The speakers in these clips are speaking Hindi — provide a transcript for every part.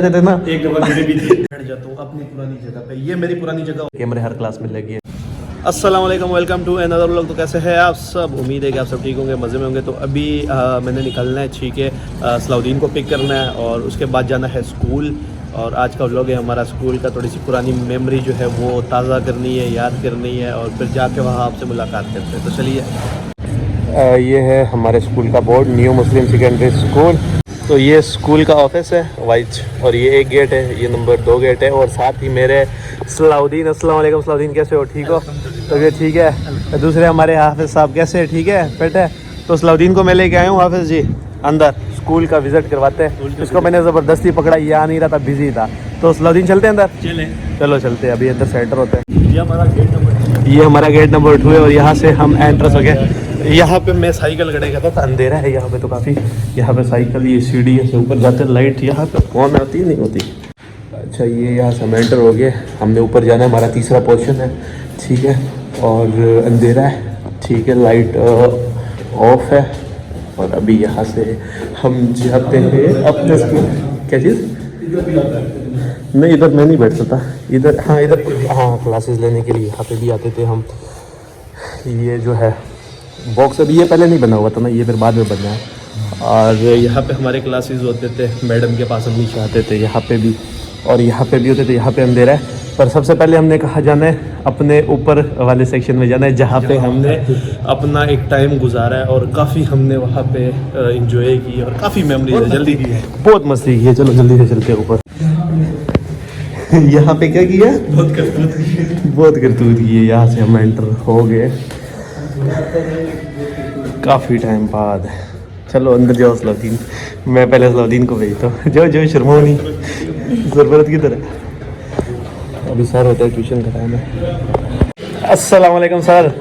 देते ना एक दफा मेरे भी थे। बैठ जाता हूँ अपनी पुरानी जगह पे, ये मेरी पुरानी जगह। कैमरे हर क्लास में लगी है। अस्सलाम वालेकुम, वेलकम टू अनदर व्लॉग। तो कैसे हैं आप सब? उम्मीद है कि आप सब ठीक होंगे, मज़े में होंगे। तो अभी मैंने निकलना है, ठीक है, सलाउद्दीन को पिक करना है और उसके बाद जाना है स्कूल। और आज का व्लॉग है हमारा स्कूल का, थोड़ी सी पुरानी मेमोरी जो है वो ताज़ा करनी है, याद करनी है और फिर जाके वहाँ आपसे मुलाकात करते हैं। तो चलिए, ये है हमारे स्कूल का बोर्ड, न्यू मुस्लिम सेकेंडरी स्कूल। तो ये स्कूल का ऑफिस है वाइट, और ये एक गेट है, ये नंबर 2 गेट है। और साथ ही मेरे सलाउद्दीन, अस्सलाम वालेकुम सलाउद्दीन, कैसे हो? ठीक हो? तो ये ठीक है। दूसरे हमारे हाफिज़ साहब कैसे है? ठीक है बेटे। तो सलाउद्दीन को मैं लेके आया हूँ हाफिज़ जी अंदर, स्कूल का विज़िट करवाते हैं। इसको मैंने ज़बरदस्ती पकड़ा, ये आ नहीं रहा था, बिजी था। तो सलाउद्दीन चलते हैं अंदर? चलो चलते हैं, अभी अंदर सेंटर होते हैं। ये हमारा गेट नंबर, ये हमारा गेट नंबर 2 है और यहाँ से हम एंट्रेंस हो गए। यहाँ पे मैं साइकिल खड़े था, अंधेरा है यहाँ पे तो काफ़ी। यहाँ पे साइकिल, ये सीढ़ी से ऊपर जाते, लाइट यहाँ पे ऑन आती है नहीं होती। अच्छा, ये यहाँ से हम एंटर हो गए, हमने ऊपर जाना है, हमारा तीसरा पोर्शन है, ठीक है। और अंधेरा है, ठीक है, लाइट ऑफ है। और अभी यहाँ से हम जाते हैं अपने स्कूल। क्या चीज़? नहीं, इधर मैं नहीं बैठ सकता, इधर हाँ, इधर हाँ, क्लासेस लेने के लिए यहाँ पे भी आते थे हम। ये जो है बॉक्स, अभी ये पहले नहीं बना हुआ था ना, ये फिर बाद में बना है। और यहाँ पे हमारे क्लासेस होते थे, मैडम के पास हम नीचे आते थे, यहाँ पे भी और यहाँ पे भी होते थे। यहाँ पे अंधेरा है, पर सबसे पहले हमने कहा जाना है अपने ऊपर वाले सेक्शन में जाना है, जहाँ पे हमने अपना एक टाइम गुजारा है और काफ़ी हमने वहाँ पे इंजॉय की और काफ़ी मेमोरीज है। जल्दी की है, बहुत मस्ती की है। चलो जल्दी से चलते हैं ऊपर। यहाँ पे क्या किया? बहुत करतूत की है। यहाँ से हम एंटर हो गए काफ़ी टाइम बाद। चलो अंदर जाओ सलाउद्दीन, मैं पहले सलाउद्दीन को भेजता हूँ। जो शर्माओ नहीं, ज़रूरत की तरह। अभी सर होता है ट्यूशन का टाइम है। अस्सलाम वालेकुम सर।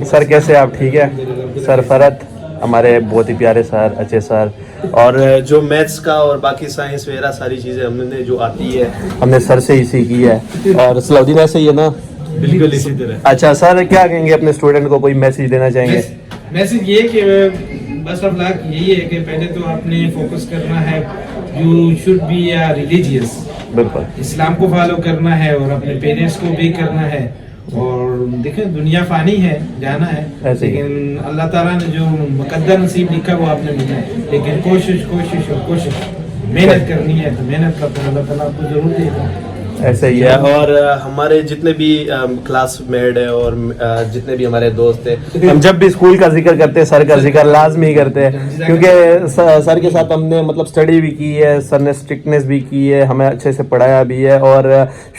सर कैसे आप? ठीक है सर। फरत हमारे बहुत ही प्यारे सर, अच्छे सर। और जो मैथ्स का और बाकी साइंस वगैरह सारी चीज़ें हमने जो आती है हमने सर से ही सीखी है। और सलाउद्दीन ऐसे ही है ना? बिल्कुल इसी तरह। अच्छा सर, क्या कहेंगे अपने स्टूडेंट को, कोई मैसेज देना चाहेंगे? मैसेज ये कि बस ऑफ लक यही है कि पहले तो आपने फोकस करना है, यू शुड बी रिलीजियस, बिल्कुल इस्लाम को फॉलो करना है और अपने पेरेंट्स को भी करना है। और देखें दुनिया फानी है, जाना है, लेकिन अल्लाह ताला ने जो मुकद्दर नसीब लिखा वो आपने मिला है। लेकिन कोशिश कोशिश और कोशिश, मेहनत करनी है तो मेहनत का तो अल्लाह ताला आपको जरूर देगा। ऐसे ही है। और हमारे जितने भी क्लासमेट है और जितने भी हमारे दोस्त हैं, हम जब भी स्कूल का जिक्र करते हैं, सर का जिक्र लाजमी करते हैं, क्योंकि सर के साथ हमने मतलब स्टडी भी की है, सर ने स्ट्रिक्टनेस भी की है, हमें अच्छे से पढ़ाया भी है। और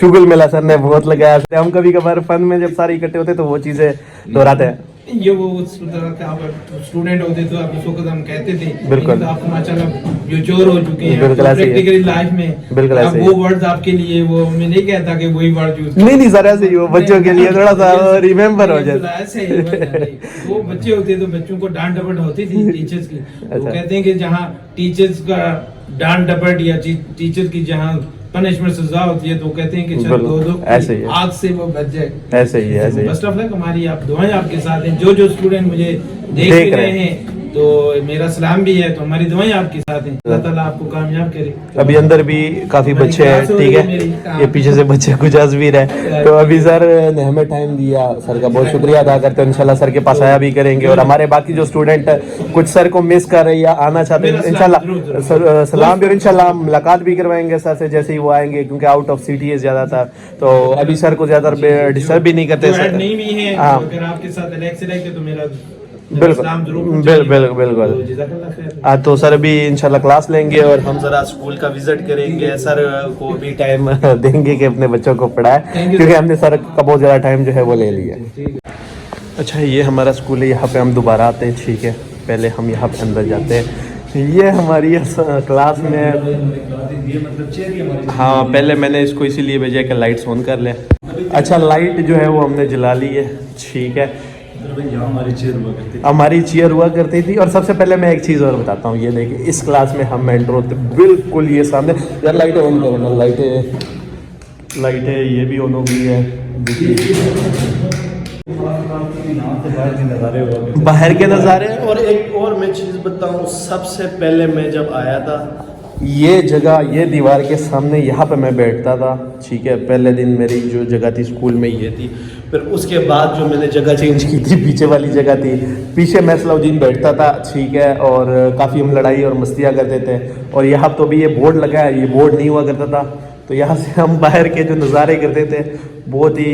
शुगल मेला सर ने बहुत लगाया। हम कभी कभार फन में जब सारे इकट्ठे होते तो वो चीज़ें दोहराते हैं। ये वो उस तरह का आप स्टूडेंट होते तो आप उस वक्त हम कहते थे, बिल्कुल तो आप माशाल्लाह म्यूच्योर हो चुके हैं प्रैक्टिकली लाइफ में। बिल्कुल ऐसे वो वर्ड्स आपके लिए, वो मैं नहीं कहता कि वही वर्ड यूज नहीं सर, ऐसे ही वो बच्चों के लिए थोड़ा सा रिमेम्बर हो जाए। ऐसे ही वो बच्चे होते तो बच्चों को डांट डपट होती थी टीचर्स की। वो कहते हैं कि जहाँ टीचर्स का डांट डपट या टीचर की जहाँ पनिशमेंट सजा होती है तो कहते हैं कि चल दो ऐसे ही आग से वो बच जाए। ऐसे ही है। बेस्ट ऑफ लक, हमारी आप दुआएं आपके साथ हैं। जो स्टूडेंट मुझे देख रहे हैं तो मेरा सलाम भी है, तो हमारी दुआएं आपके साथ हैं। अल्लाह ताला आपको कामयाब करे। अभी अंदर भी काफी बच्चे हैं, ठीक है, ये पीछे से बच्चे कुछ भी रहे। तो अभी सर ने हमें टाइम दिया, सर का बहुत शुक्रिया अदा करते हैं। इंशाल्लाह सर के पास आया भी करेंगे। और हमारे बाकी जो स्टूडेंट कुछ सर को मिस कर रहे या आना चाहते हैं, इंशाल्लाह सलाम भी, और इंशाल्लाह मुलाकात भी करवाएंगे सर से जैसे ही वो आएंगे, क्योंकि आउट ऑफ सिटी है ज्यादातर। तो अभी सर को ज्यादा डिस्टर्ब भी नहीं करते सर। नहीं भी है, अगर आपके साथ अलग से तो मेरा बिल्कुल। तो सर अभी इंशाल्लाह क्लास लेंगे और हम जरा स्कूल का विजिट करेंगे, सर को भी टाइम देंगे कि अपने बच्चों को पढ़ाए, क्योंकि हमने सर का बहुत ज़्यादा टाइम जो है वो ले लिया। अच्छा, ये हमारा स्कूल है, यहाँ पे हम दोबारा आते हैं, ठीक है। पहले हम यहाँ पे अंदर जाते हैं। ये हमारी क्लास में, हाँ, पहले मैंने इसको इसीलिए भेजा कि लाइट्स ऑन कर लें। अच्छा, लाइट जो है वो हमने जला ली है, ठीक है। हमारी चेयर हुआ करती थी। और सबसे पहले मैं एक चीज़ और बताता हूँ, ये देखिए, इस क्लास में हम एंटर होते बिल्कुल ये सामने, यार लाइटें ऑन करो ना, लाइटें ये भी ऑन हो गई है। बाहर के नज़ारे। और एक और मैं चीज़ बताऊँ, सबसे पहले मैं जब आया था ये जगह, ये दीवार के सामने यहाँ पे मैं बैठता था, ठीक है। पहले दिन मेरी जो जगह थी स्कूल में ये थी, फिर उसके बाद जो मैंने जगह चेंज की थी, पीछे वाली जगह थी, पीछे मैं सलाउद्दीन बैठता था, ठीक है। और काफ़ी हम लड़ाई और मस्तियाँ करते थे। और यहाँ तो भी ये बोर्ड लगा है, ये बोर्ड नहीं हुआ करता था, तो यहाँ से हम बाहर के जो नज़ारे करते थे बहुत ही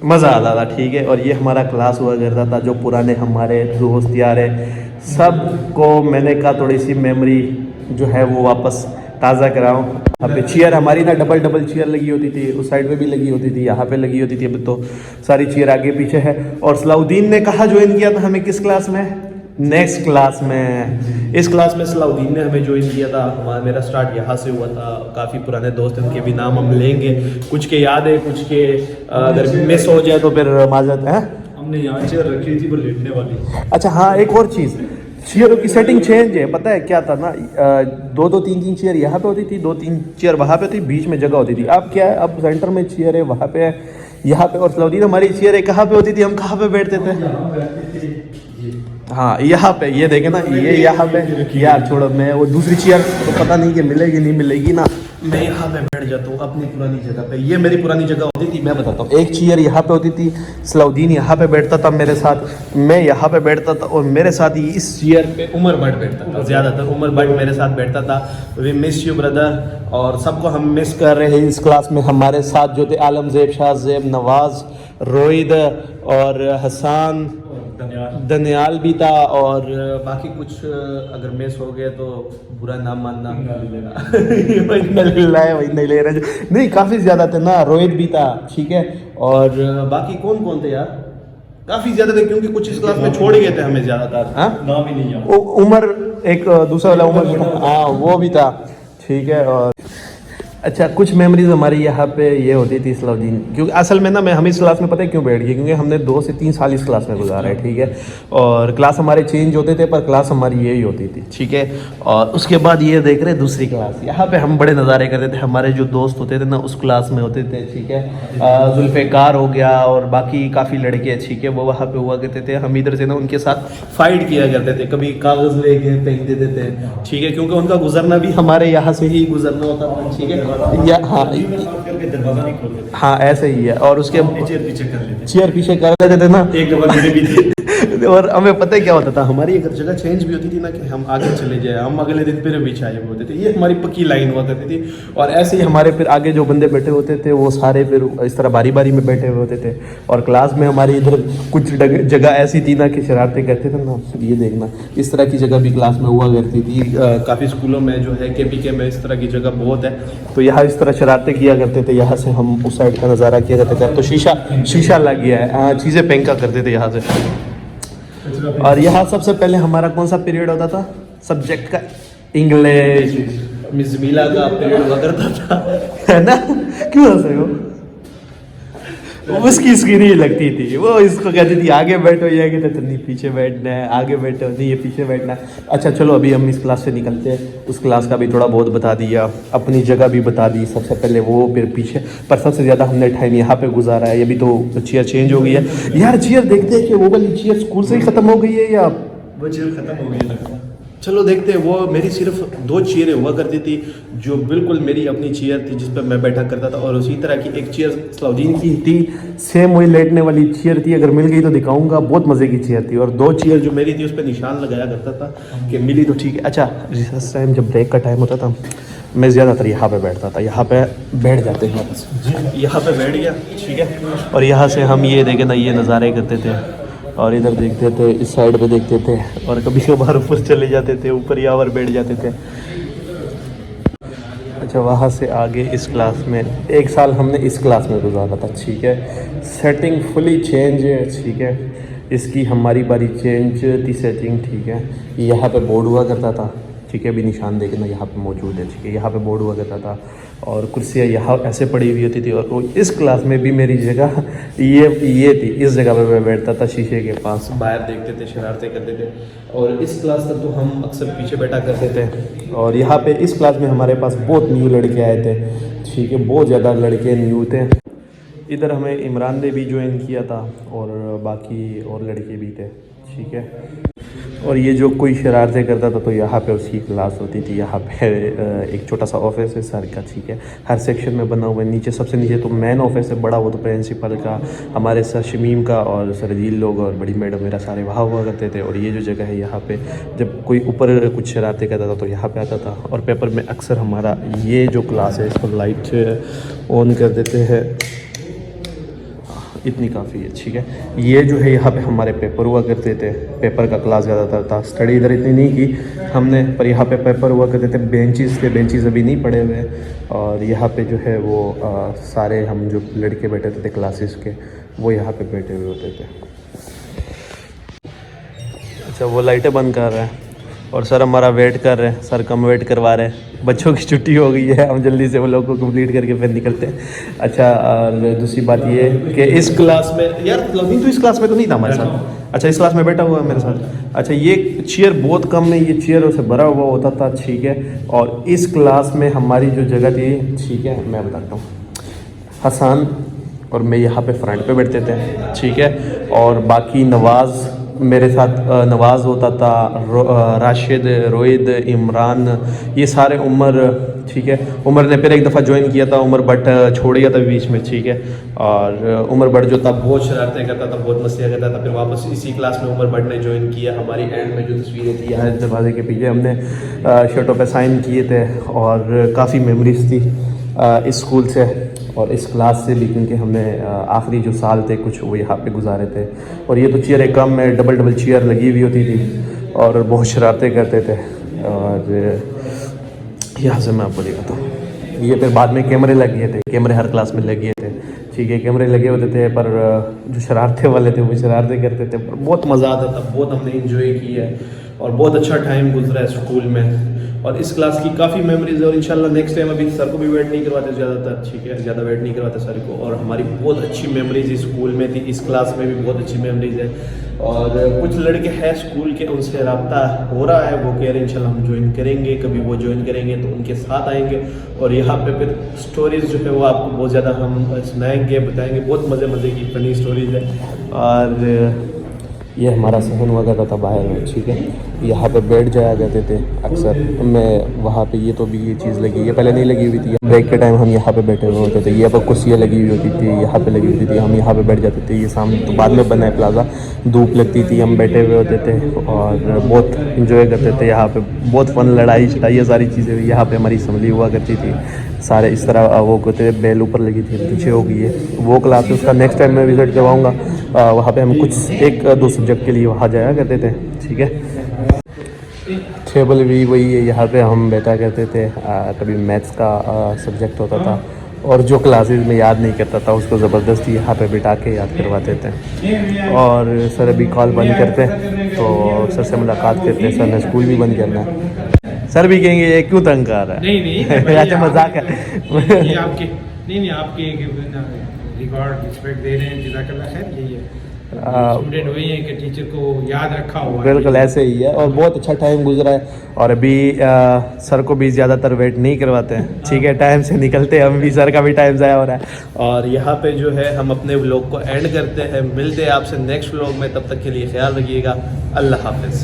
मज़ा आता था, ठीक है। और ये हमारा क्लास हुआ करता था, जो पुराने हमारे दोस्त यार है सब को मैंने कहा थोड़ी सी मेमोरी जो है वो वापस ताज़ा कराऊं। यहाँ पे चेयर हमारी ना डबल चेयर लगी होती थी, उस साइड पे भी लगी होती थी, यहाँ पे लगी होती थी। अब तो सारी चेयर आगे पीछे है। और सलाउद्दीन ने कहा ज्वाइन किया था हमें किस क्लास में? नेक्स्ट क्लास में। इस क्लास में सलाउद्दीन ने हमें ज्वाइन किया था। मेरा स्टार्ट यहाँ से हुआ था। काफ़ी पुराने दोस्त हैं, उनके भी नाम हम लेंगे, कुछ के याद है, कुछ के अगर मिस हो जाए तो फिर माजरत है। हमने यहाँ चेयर रखी थी वो लेटने वाली। अच्छा हाँ, एक और चीज़, चेयरों की सेटिंग चेंज है। पता है क्या था ना, दो तीन चेयर यहाँ पे होती थी, 2-3 चेयर वहाँ पे थी, बीच में जगह होती थी। अब क्या है, अब सेंटर में चेयर है, वहाँ पे है, यहाँ पे। और सलाउद्दीन हमारी चेयर है कहाँ पे होती थी, हम कहाँ पे बैठते थे? हाँ यहाँ पे, ये देखे ना, ये यहाँ पे। यार छोड़ो, मैं वो दूसरी चेयर तो पता नहीं कि मिलेगी नहीं मिलेगी ना, मैं यहाँ पे बैठ जाता हूँ अपनी पुरानी जगह पे। ये मेरी पुरानी जगह होती थी, मैं बताता हूँ। एक चेयर यहाँ पे होती थी, सलाउद्दीन यहाँ पे बैठता था मेरे साथ, मैं यहाँ पे बैठता था, और मेरे साथ ही इस चेयर पे उमर भट्ट बैठता था। ज़्यादातर उमर भट्ट मेरे साथ बैठता था। We miss you brother. और सबको हम मिस कर रहे हैं। इस क्लास में हमारे साथ जो थे आलमजेब, शाहजेब, नवाज़, रोहिद और हसन, दनियाल भी था। और बाकी कुछ अगर मिस हो गया तो बुरा नाम मानना। वही ले रहे नहीं, काफ़ी ज़्यादा थे ना। रोहित भी था, ठीक है। और बाकी कौन कौन थे यार? काफ़ी ज़्यादा थे, क्योंकि कुछ इस क्लास में छोड़ गए थे हमें ज़्यादातर। हाँ, नाम ही नहीं है। उमर, एक दूसरा वाला उमर भी था, हाँ वो भी था, ठीक है। और अच्छा, कुछ मेमोरीज हमारी यहाँ पे ये होती थी सलाउद्दीन, क्योंकि असल में ना मैं हम इस क्लास में पता है क्यों बैठ गए, क्योंकि हमने 2 से 3 साल इस क्लास में गुजारा है, ठीक है। और क्लास हमारे चेंज होते थे, पर क्लास हमारी यही होती थी, ठीक है। और उसके बाद ये देख रहे दूसरी क्लास, यहाँ पे हम बड़े नज़ारे करते थे। हमारे जो दोस्त होते थे ना उस क्लास में होते थे, ठीक है। जुल्फ़िकार हो गया और बाकी काफ़ी लड़के, ठीक है, वो वहाँ पर हुआ करते थे। हम इधर से ना उनके साथ फाइट किया करते थे, कभी कागज़ लेके फेंक देते थे, ठीक है, क्योंकि उनका गुजरना भी हमारे यहाँ से ही गुजरना होता था, ठीक है। या हाँ हाँ ऐसे ही है। और उसके चेयर पीछे कर लेते थे ना, एक दफा मेरे भी थे। और हमें पता है क्या होता था, हमारी अगर जगह चेंज भी होती थी ना कि हम आगे चले जाए, हम अगले दिन फिर पीछे आए होते थे। ये हमारी पक्की लाइन हुआ करती थी। और ऐसे ही हमारे फिर आगे जो बंदे बैठे होते थे वो सारे फिर इस तरह बारी बारी में बैठे हुए होते थे। और क्लास में हमारी इधर कुछ जगह ऐसी थी ना कि शरारतें करते थे ना, ये देखना, इस तरह की जगह भी क्लास में हुआ करती थी। काफ़ी स्कूलों में जो है KPK में इस तरह की जगह बहुत है, तो यहाँ इस तरह शरारतें किया करते थे। यहाँ से हम उस साइड का नज़ारा किया करते थे। अब तो शीशा लग गया है, चीज़ें फेंका करते थे यहाँ से। और यहाँ सबसे पहले हमारा कौन सा पीरियड होता था सब्जेक्ट का? इंग्लिश। मिस मीला का पीरियड हुआ करता था, है ना? क्यों हंस रहे हो? उसकी स्क्रीन ही लगती थी, वो इसको कहती थी आगे बैठो, ये कहते थे नहीं पीछे बैठना है, आगे बैठो नहीं ये पीछे बैठना है। अच्छा चलो अभी हम इस क्लास से निकलते हैं। उस क्लास का भी थोड़ा बहुत बता दिया, अपनी जगह भी बता दी सबसे पहले, वो फिर पीछे। पर सबसे ज़्यादा हमने टाइम यहाँ पे गुजारा है। ये भी तो चेयर चेंज हो गई है यार। चेयर देखते हैं कि वो वाली चेयर स्कूल से ही ख़त्म हो गई है या वो चेयर ख़त्म हो गई है। चलो देखते हैं। वो मेरी सिर्फ 2 चेयरें हुआ करती थी, जो बिल्कुल मेरी अपनी चेयर थी जिस पर मैं बैठा करता था। और उसी तरह की एक चेयर सलाउद्दीन की थी, सेम वही लेटने वाली चेयर थी। अगर मिल गई तो दिखाऊंगा, बहुत मज़े की चेयर थी। और 2 चेयर जो मेरी थी उस पर निशान लगाया करता था कि मिली तो ठीक है। अच्छा रिसेस टाइम जब ब्रेक का टाइम होता था, मैं ज़्यादातर यहाँ पे बैठता था। यहाँ पे बैठ जाते हैं वापस, यहाँ पे बैठ गया, ठीक है। और यहाँ से हम ये देखें ना, ये नज़ारे करते थे और इधर देखते थे, इस साइड पे देखते थे। और कभी कभार ऊपर चले जाते थे, ऊपर यावर बैठ जाते थे। अच्छा वहाँ से आगे इस क्लास में 1 साल हमने इस क्लास में गुजारा था, ठीक है। सेटिंग फुली चेंज है, ठीक है। इसकी हमारी बारी चेंज थी सेटिंग, ठीक है। यहाँ पे बोर्ड हुआ करता था, ठीक है। अभी निशान देखना यहाँ पे मौजूद है, ठीक है। यहाँ पे बोर्ड हुआ करता था और कुर्सियाँ यहाँ ऐसे पड़ी हुई होती थी। और इस क्लास में भी मेरी जगह ये थी, इस जगह पे मैं बैठता था शीशे के पास, बाहर देखते थे, शरारतें करते थे। और इस क्लास तक तो हम अक्सर पीछे बैठा करते थे। और यहाँ पे इस क्लास में हमारे पास बहुत न्यू लड़के आए थे, ठीक है। बहुत ज़्यादा लड़के न्यू थे। इधर हमें इमरान ने भी ज्वाइन किया था और बाकी और लड़के भी थे, ठीक है। और ये जो कोई शरारतें करता था तो यहाँ पे उसकी क्लास होती थी। यहाँ पे एक छोटा सा ऑफिस है सर का, ठीक है, हर सेक्शन में बना हुआ है। नीचे सबसे नीचे तो मेन ऑफिस है बड़ा, वो तो प्रिंसिपल का, हमारे सर शमीम का और सर अजील लोग और बड़ी मैडम मेरा सारे वहाँ हुआ करते थे। और ये जो जगह है यहाँ पे जब कोई ऊपर कुछ शरारतें करता था तो यहाँ पे आता था। और पेपर में अक्सर हमारा ये जो क्लास है इसको लाइट ऑन कर देते हैं, इतनी काफ़ी है, ठीक है। ये जो है यहाँ पे हमारे पेपर हुआ करते थे, पेपर का क्लास ज़्यादातर था। स्टडी इधर इतनी नहीं की हमने, पर यहाँ पे पेपर हुआ करते थे। बेंचेस थे, बेंचेस अभी नहीं पड़े हुए। और यहाँ पे जो है वो सारे हम जो लड़के बैठे थे क्लासेस के वो यहाँ पे बैठे हुए होते थे। अच्छा, वो लाइटें बंद कर रहे हैं और सर हमारा वेट कर रहे हैं, सर कम वेट करवा रहे हैं। बच्चों की छुट्टी हो गई है, हम जल्दी से वो लोग को कंप्लीट करके फिर निकलते हैं। अच्छा, और दूसरी बात ये कि इस क्लास में यार लवनी तो इस क्लास में तो नहीं था हमारे साथ। अच्छा, इस क्लास में बैठा हुआ है मेरे साथ। अच्छा, ये चेयर बहुत कम है, ये चेयर से भरा हुआ होता था, ठीक है। और इस क्लास में हमारी जो जगह थी, ठीक है, मैं बताता हूँ, हसन और मैं यहाँ पे फ्रंट पे बैठते थे, ठीक है। और बाकी नवाज़ मेरे साथ, नवाज़ होता था, राशिद, रोहित, इमरान, ये सारे उमर, ठीक है। उमर ने फिर एक दफ़ा ज्वाइन किया था, उमर बट छोड़ गया था बीच में, ठीक है। और उमर बट जो था बहुत शरारतें करता था, बहुत मस्तियाँ करता था। फिर वापस इसी क्लास में उमर बट ने ज्वाइन किया। हमारी एंड में जो तस्वीरें थी यहाँ दरवाजे के पीछे हमने शर्टों पे साइन किए थे। और काफ़ी मेमोरीज थी इस स्कूल से और इस क्लास से भी, क्योंकि हमने आखिरी जो साल थे कुछ वो यहाँ पे गुजारे थे। और ये तो चेयरें कम में डबल चेयर लगी हुई होती थी और बहुत शरारतें करते थे। और यहाँ से मैं आपको दिखाता हूँ, ये फिर बाद में कैमरे लग गए थे, कैमरे हर क्लास में लगे थे, ठीक है, कैमरे लगे होते थे। पर जो शरारते वाले थे वो शरारतें करते थे, पर बहुत मज़ा आता था, बहुत हमने इंजॉय किया है और बहुत अच्छा टाइम गुजरा है स्कूल में। और इस क्लास की काफ़ी मेमोरीज है। और इंशाल्लाह नेक्स्ट टाइम, अभी सर को भी वेट नहीं करवाते ज़्यादातर, ठीक है, ज़्यादा वेट नहीं करवाते सर को। और हमारी बहुत अच्छी मेमोरीज इस स्कूल में थी, इस क्लास में भी बहुत अच्छी मेमोरीज है। और कुछ लड़के हैं स्कूल के, उनसे रब्ता हो रहा है, वो कह रहे हैं इंशाल्लाह हम ज्वाइन करेंगे, कभी वो ज्वाइन करेंगे तो उनके साथ आएंगे। और यहाँ पे फिर स्टोरीज़ जो है वो आपको बहुत ज़्यादा हम सुनाएंगे, बताएंगे, बहुत मज़े की फनी स्टोरीज़ है। और ये हमारा सहन हुआ करता था बाहर में, ठीक है, यहाँ पे बैठ जाया करते थे अक्सर। मैं वहाँ पे, ये तो भी ये चीज़ लगी, ये पहले नहीं लगी हुई थी। ब्रेक के टाइम हम यहाँ पे बैठे हुए होते थे, ये पर कुर्सियाँ लगी हुई होती थी, यहाँ पे लगी होती थी, हम यहाँ पे बैठ जाते थे। ये सामने तो बाद में बना है प्लाजा, धूप लगती थी, हम बैठे हुए होते थे और बहुत इंजॉय करते थे। यहाँ पे बहुत फन, लड़ाई शड़ाई ये सारी चीज़ें, यहाँ पे हमारी असम्बली हुआ करती थी। सारे इस तरह वो कहते थे, बेल ऊपर लगी थी, पीछे हो गई है वो क्लास, उसका नेक्स्ट टाइम मैं विज़िट करवाऊँगा। वहाँ पे हम कुछ 1-2 सब्जेक्ट के लिए वहाँ जाया करते थे, ठीक है। टेबल भी वही है, यहाँ पे हम बैठा करते थे। कभी मैथ्स का सब्जेक्ट होता था और जो क्लासेस में याद नहीं करता था उसको ज़बरदस्ती यहाँ पे बिठा के याद करवाते थे। और सर अभी कॉल बंद करते तो सर से मुलाकात करते, सर ने स्कूल भी बंद करना है। सर भी कहेंगे ये क्यों तंग कर रहा है? नहीं अच्छा, मजाक है। ये आपके नहीं आपके रिकॉर्ड रिस्पेक्ट दे रहे हैं, जज़ाकल्लाह खैर। यही है, स्टूडेंट वही है कि टीचर को याद रखा हुआ है। बिल्कुल ऐसे ही है और बहुत अच्छा टाइम गुजरा है। और अभी सर को भी ज़्यादातर वेट नहीं करवाते हैं, ठीक है, टाइम से निकलते हैं हम भी, सर का भी टाइम ज़ाया हो रहा है। और यहाँ पे जो है हम अपने व्लॉग को एंड करते हैं, मिलते हैं आपसे नेक्स्ट व्लॉग में, तब तक के लिए ख्याल रखिएगा, अल्लाह हाफ़िज़।